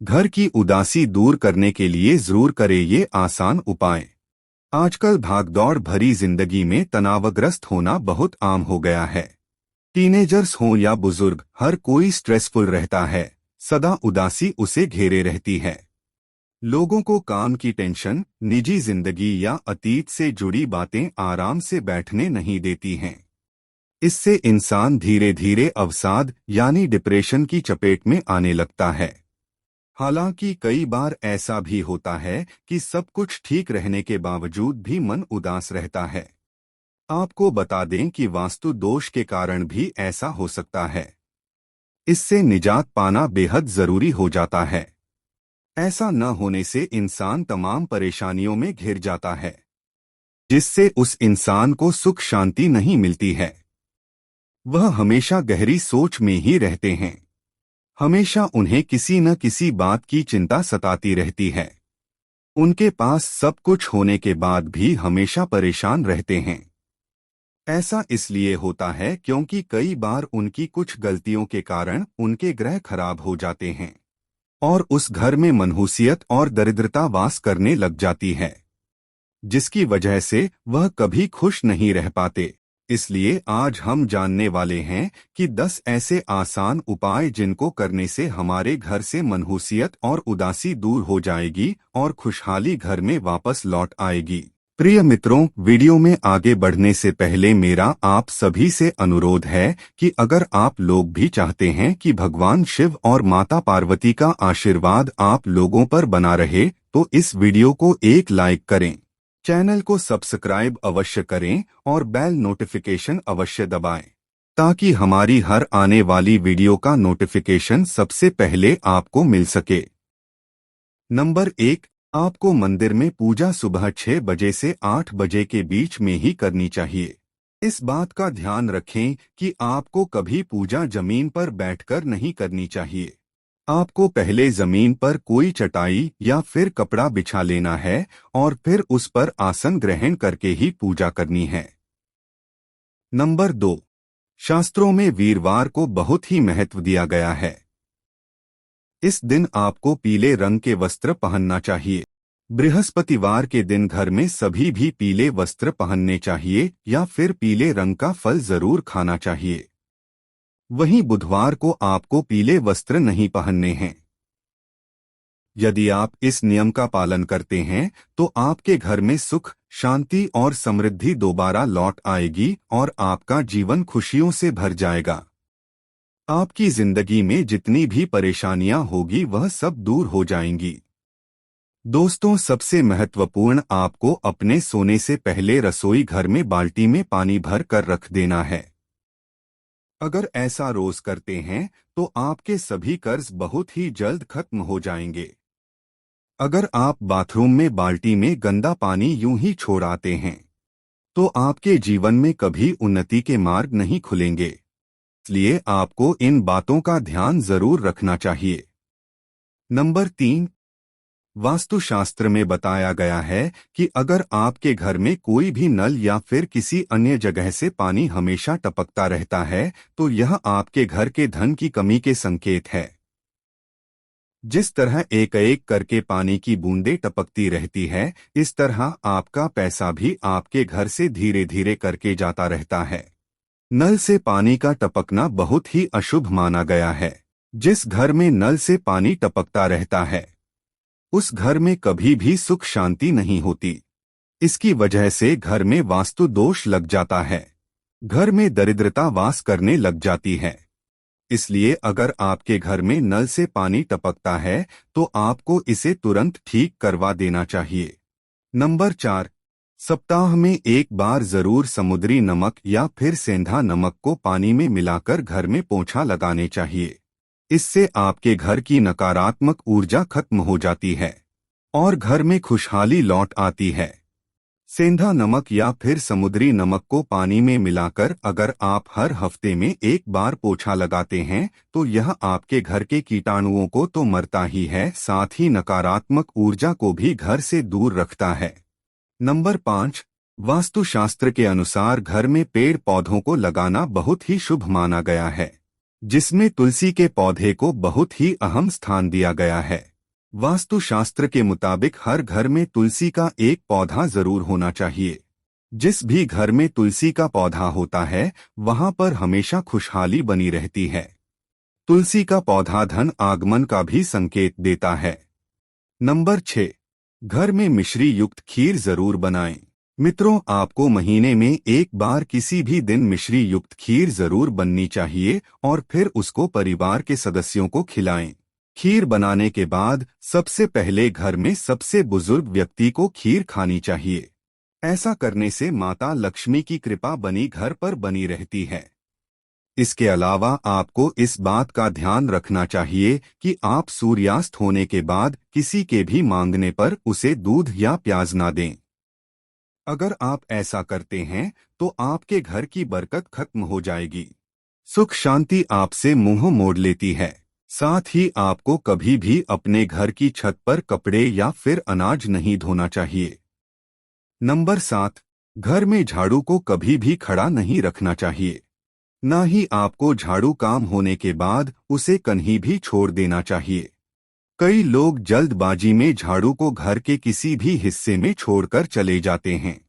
घर की उदासी दूर करने के लिए जरूर करें ये आसान उपाय। आजकल भागदौड़ भरी जिंदगी में तनावग्रस्त होना बहुत आम हो गया है। टीनेजर्स हों या बुजुर्ग, हर कोई स्ट्रेसफुल रहता है। सदा उदासी उसे घेरे रहती है। लोगों को काम की टेंशन, निजी जिंदगी या अतीत से जुड़ी बातें आराम से बैठने नहीं देती हैं। इससे इंसान धीरे धीरे अवसाद यानी डिप्रेशन की चपेट में आने लगता है। हालांकि कई बार ऐसा भी होता है कि सब कुछ ठीक रहने के बावजूद भी मन उदास रहता है। आपको बता दें कि वास्तु दोष के कारण भी ऐसा हो सकता है। इससे निजात पाना बेहद जरूरी हो जाता है। ऐसा न होने से इंसान तमाम परेशानियों में घिर जाता है, जिससे उस इंसान को सुख शांति नहीं मिलती है। वह हमेशा गहरी सोच में ही रहते हैं। हमेशा उन्हें किसी न किसी बात की चिंता सताती रहती है। उनके पास सब कुछ होने के बाद भी हमेशा परेशान रहते हैं। ऐसा इसलिए होता है क्योंकि कई बार उनकी कुछ गलतियों के कारण उनके ग्रह खराब हो जाते हैं और उस घर में मनहूसियत और दरिद्रता वास करने लग जाती है, जिसकी वजह से वह कभी खुश नहीं रह पाते। इसलिए आज हम जानने वाले हैं कि 10 ऐसे आसान उपाय जिनको करने से हमारे घर से मनहूसियत और उदासी दूर हो जाएगी और खुशहाली घर में वापस लौट आएगी। प्रिय मित्रों, वीडियो में आगे बढ़ने से पहले मेरा आप सभी से अनुरोध है कि अगर आप लोग भी चाहते हैं कि भगवान शिव और माता पार्वती का आशीर्वाद आप लोगों पर बना रहे, तो इस वीडियो को एक लाइक करें, चैनल को सब्सक्राइब अवश्य करें और बेल नोटिफिकेशन अवश्य दबाएं, ताकि हमारी हर आने वाली वीडियो का नोटिफिकेशन सबसे पहले आपको मिल सके। नंबर 1, आपको मंदिर में पूजा सुबह 6 बजे से 8 बजे के बीच में ही करनी चाहिए। इस बात का ध्यान रखें कि आपको कभी पूजा जमीन पर बैठकर नहीं करनी चाहिए। आपको पहले जमीन पर कोई चटाई या फिर कपड़ा बिछा लेना है और फिर उस पर आसन ग्रहण करके ही पूजा करनी है। नंबर 2, शास्त्रों में वीरवार को बहुत ही महत्व दिया गया है। इस दिन आपको पीले रंग के वस्त्र पहनना चाहिए। बृहस्पतिवार के दिन घर में सभी भी पीले वस्त्र पहनने चाहिए या फिर पीले रंग का फल जरूर खाना चाहिए। वहीं बुधवार को आपको पीले वस्त्र नहीं पहनने हैं। यदि आप इस नियम का पालन करते हैं तो आपके घर में सुख, शांति और समृद्धि दोबारा लौट आएगी और आपका जीवन खुशियों से भर जाएगा। आपकी जिंदगी में जितनी भी परेशानियां होगी वह सब दूर हो जाएंगी। दोस्तों, सबसे महत्वपूर्ण, आपको अपने सोने से पहले रसोई घर में बाल्टी में पानी भर कर रख देना है। अगर ऐसा रोज करते हैं तो आपके सभी कर्ज बहुत ही जल्द खत्म हो जाएंगे। अगर आप बाथरूम में बाल्टी में गंदा पानी यूं ही छोड़ आते हैं तो आपके जीवन में कभी उन्नति के मार्ग नहीं खुलेंगे। इसलिए आपको इन बातों का ध्यान जरूर रखना चाहिए। नंबर 3, वास्तुशास्त्र में बताया गया है कि अगर आपके घर में कोई भी नल या फिर किसी अन्य जगह से पानी हमेशा टपकता रहता है तो यह आपके घर के धन की कमी के संकेत है। जिस तरह एक एक करके पानी की बूंदें टपकती रहती है, इस तरह आपका पैसा भी आपके घर से धीरे धीरे करके जाता रहता है। नल से पानी का टपकना बहुत ही अशुभ माना गया है। जिस घर में नल से पानी टपकता रहता है उस घर में कभी भी सुख शांति नहीं होती। इसकी वजह से घर में वास्तु दोष लग जाता है। घर में दरिद्रता वास करने लग जाती है। इसलिए अगर आपके घर में नल से पानी टपकता है तो आपको इसे तुरंत ठीक करवा देना चाहिए। नंबर 4, सप्ताह में एक बार जरूर समुद्री नमक या फिर सेंधा नमक को पानी में मिलाकर घर में पोंछा लगाने चाहिए। इससे आपके घर की नकारात्मक ऊर्जा खत्म हो जाती है और घर में खुशहाली लौट आती है। सेंधा नमक या फिर समुद्री नमक को पानी में मिलाकर अगर आप हर हफ्ते में एक बार पोछा लगाते हैं तो यह आपके घर के कीटाणुओं को तो मरता ही है, साथ ही नकारात्मक ऊर्जा को भी घर से दूर रखता है। नंबर 5, वास्तुशास्त्र के अनुसार घर में पेड़ पौधों को लगाना बहुत ही शुभ माना गया है, जिसमें तुलसी के पौधे को बहुत ही अहम स्थान दिया गया है। वास्तुशास्त्र के मुताबिक हर घर में तुलसी का एक पौधा जरूर होना चाहिए। जिस भी घर में तुलसी का पौधा होता है वहां पर हमेशा खुशहाली बनी रहती है। तुलसी का पौधा धन आगमन का भी संकेत देता है। नंबर 6, घर में मिश्री युक्त खीर जरूर बनाएं। मित्रों, आपको महीने में एक बार किसी भी दिन मिश्री युक्त खीर जरूर बननी चाहिए और फिर उसको परिवार के सदस्यों को खिलाएं। खीर बनाने के बाद सबसे पहले घर में सबसे बुजुर्ग व्यक्ति को खीर खानी चाहिए। ऐसा करने से माता लक्ष्मी की कृपा बनी घर पर बनी रहती है। इसके अलावा आपको इस बात का ध्यान रखना चाहिए कि आप सूर्यास्त होने के बाद किसी के भी मांगने पर उसे दूध या प्याज ना दें। अगर आप ऐसा करते हैं तो आपके घर की बरकत खत्म हो जाएगी। सुख शांति आपसे मुंह मोड़ लेती है। साथ ही आपको कभी भी अपने घर की छत पर कपड़े या फिर अनाज नहीं धोना चाहिए। नंबर 7, घर में झाड़ू को कभी भी खड़ा नहीं रखना चाहिए। न ही आपको झाड़ू काम होने के बाद उसे कहीं भी छोड़ देना चाहिए। कई लोग जल्दबाजी में झाड़ू को घर के किसी भी हिस्से में छोड़कर चले जाते हैं।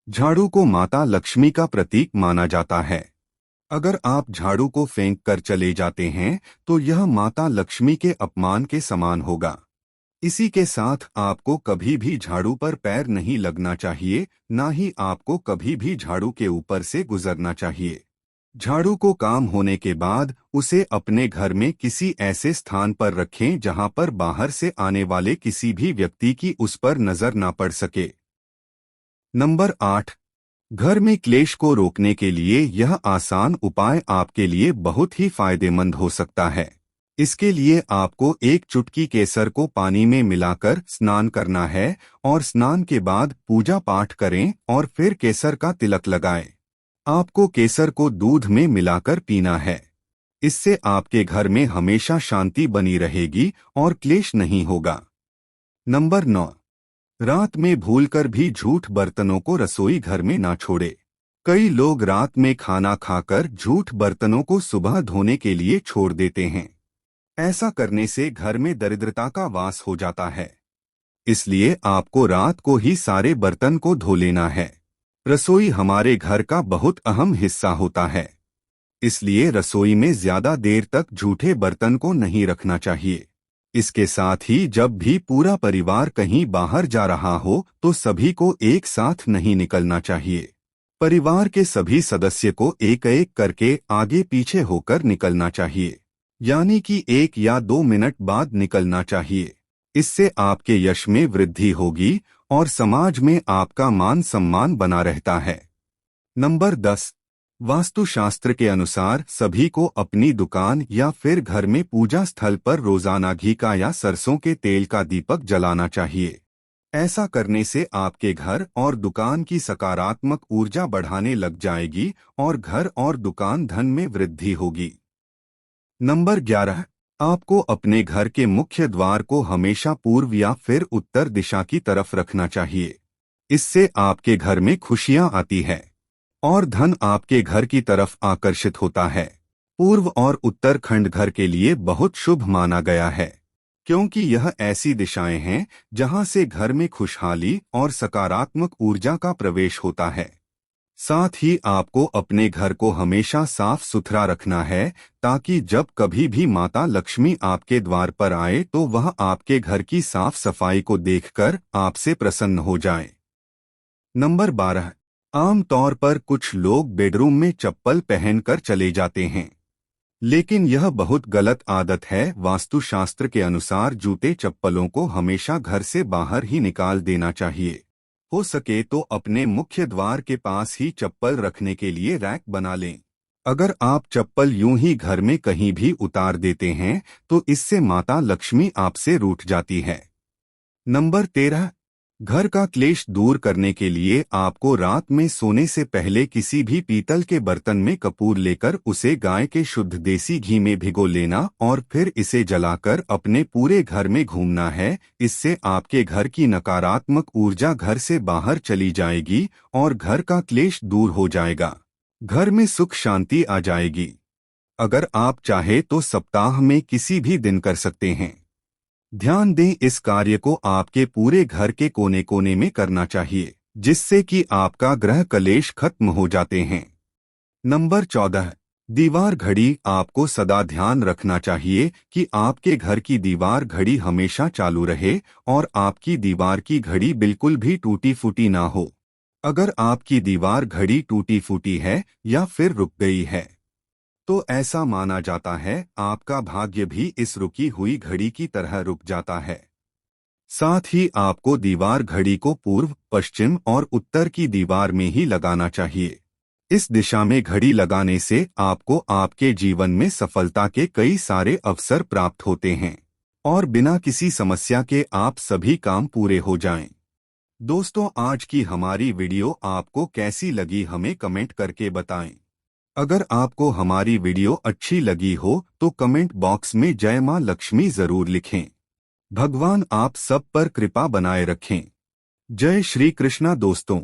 झाड़ू को माता लक्ष्मी का प्रतीक माना जाता है। अगर आप झाड़ू को फेंक कर चले जाते हैं तो यह माता लक्ष्मी के अपमान के समान होगा। इसी के साथ आपको कभी भी झाड़ू पर पैर नहीं लगना चाहिए, न ही आपको कभी भी झाड़ू के ऊपर से गुजरना चाहिए। झाड़ू को काम होने के बाद उसे अपने घर में किसी ऐसे स्थान पर रखें जहां पर बाहर से आने वाले किसी भी व्यक्ति की उस पर नजर ना पड़ सके। नंबर 8, घर में क्लेश को रोकने के लिए यह आसान उपाय आपके लिए बहुत ही फायदेमंद हो सकता है। इसके लिए आपको एक चुटकी केसर को पानी में मिलाकर स्नान करना है और स्नान के बाद पूजा पाठ करें और फिर केसर का तिलक लगाएं। आपको केसर को दूध में मिलाकर पीना है। इससे आपके घर में हमेशा शांति बनी रहेगी और क्लेश नहीं होगा। नंबर 9, रात में भूलकर भी झूठ बर्तनों को रसोई घर में ना छोड़े। कई लोग रात में खाना खाकर झूठ बर्तनों को सुबह धोने के लिए छोड़ देते हैं। ऐसा करने से घर में दरिद्रता का वास हो जाता है। इसलिए आपको रात को ही सारे बर्तन को धो लेना है। रसोई हमारे घर का बहुत अहम हिस्सा होता है, इसलिए रसोई में ज्यादा देर तक झूठे बर्तन को नहीं रखना चाहिए। इसके साथ ही जब भी पूरा परिवार कहीं बाहर जा रहा हो तो सभी को एक साथ नहीं निकलना चाहिए। परिवार के सभी सदस्य को एक एक करके आगे पीछे होकर निकलना चाहिए, यानी कि 1 या 2 मिनट बाद निकलना चाहिए। इससे आपके यश में वृद्धि होगी और समाज में आपका मान सम्मान बना रहता है। नंबर 10, वास्तुशास्त्र के अनुसार सभी को अपनी दुकान या फिर घर में पूजा स्थल पर रोजाना घी का या सरसों के तेल का दीपक जलाना चाहिए। ऐसा करने से आपके घर और दुकान की सकारात्मक ऊर्जा बढ़ाने लग जाएगी और घर और दुकान धन में वृद्धि होगी। नंबर 11, आपको अपने घर के मुख्य द्वार को हमेशा पूर्व या फिर उत्तर दिशा की तरफ रखना चाहिए। इससे आपके घर में खुशियां आती है और धन आपके घर की तरफ आकर्षित होता है। पूर्व और उत्तर खंड घर के लिए बहुत शुभ माना गया है, क्योंकि यह ऐसी दिशाएं हैं जहां से घर में खुशहाली और सकारात्मक ऊर्जा का प्रवेश होता है। साथ ही आपको अपने घर को हमेशा साफ सुथरा रखना है ताकि जब कभी भी माता लक्ष्मी आपके द्वार पर आए तो वह आपके घर की साफ सफाई को देखकर आपसे प्रसन्न हो जाए। नंबर 12, आमतौर पर कुछ लोग बेडरूम में चप्पल पहनकर चले जाते हैं, लेकिन यह बहुत गलत आदत है। वास्तुशास्त्र के अनुसार जूते चप्पलों को हमेशा घर से बाहर ही निकाल देना चाहिए। हो सके तो अपने मुख्य द्वार के पास ही चप्पल रखने के लिए रैक बना लें। अगर आप चप्पल यूं ही घर में कहीं भी उतार देते हैं तो इससे माता लक्ष्मी आपसे रूठ जाती है। नंबर 13, घर का क्लेश दूर करने के लिए आपको रात में सोने से पहले किसी भी पीतल के बर्तन में कपूर लेकर उसे गाय के शुद्ध देसी घी में भिगो लेना और फिर इसे जलाकर अपने पूरे घर में घूमना है। इससे आपके घर की नकारात्मक ऊर्जा घर से बाहर चली जाएगी और घर का क्लेश दूर हो जाएगा। घर में सुख शांति आ जाएगी। अगर आप चाहे तो सप्ताह में किसी भी दिन कर सकते हैं। ध्यान दें, इस कार्य को आपके पूरे घर के कोने कोने में करना चाहिए, जिससे कि आपका ग्रह कलेश खत्म हो जाते हैं। नंबर 14, दीवार घड़ी। आपको सदा ध्यान रखना चाहिए कि आपके घर की दीवार घड़ी हमेशा चालू रहे और आपकी दीवार की घड़ी बिल्कुल भी टूटी फूटी ना हो। अगर आपकी दीवार घड़ी टूटी फूटी है या फिर रुक गई है, तो ऐसा माना जाता है आपका भाग्य भी इस रुकी हुई घड़ी की तरह रुक जाता है। साथ ही आपको दीवार घड़ी को पूर्व, पश्चिम और उत्तर की दीवार में ही लगाना चाहिए। इस दिशा में घड़ी लगाने से आपको आपके जीवन में सफलता के कई सारे अवसर प्राप्त होते हैं और बिना किसी समस्या के आप सभी काम पूरे हो जाएं। दोस्तों, आज की हमारी वीडियो आपको कैसी लगी हमें कमेंट करके बताएं। अगर आपको हमारी वीडियो अच्छी लगी हो तो कमेंट बॉक्स में जय मां लक्ष्मी जरूर लिखें। भगवान आप सब पर कृपा बनाए रखें। जय श्री कृष्णा दोस्तों।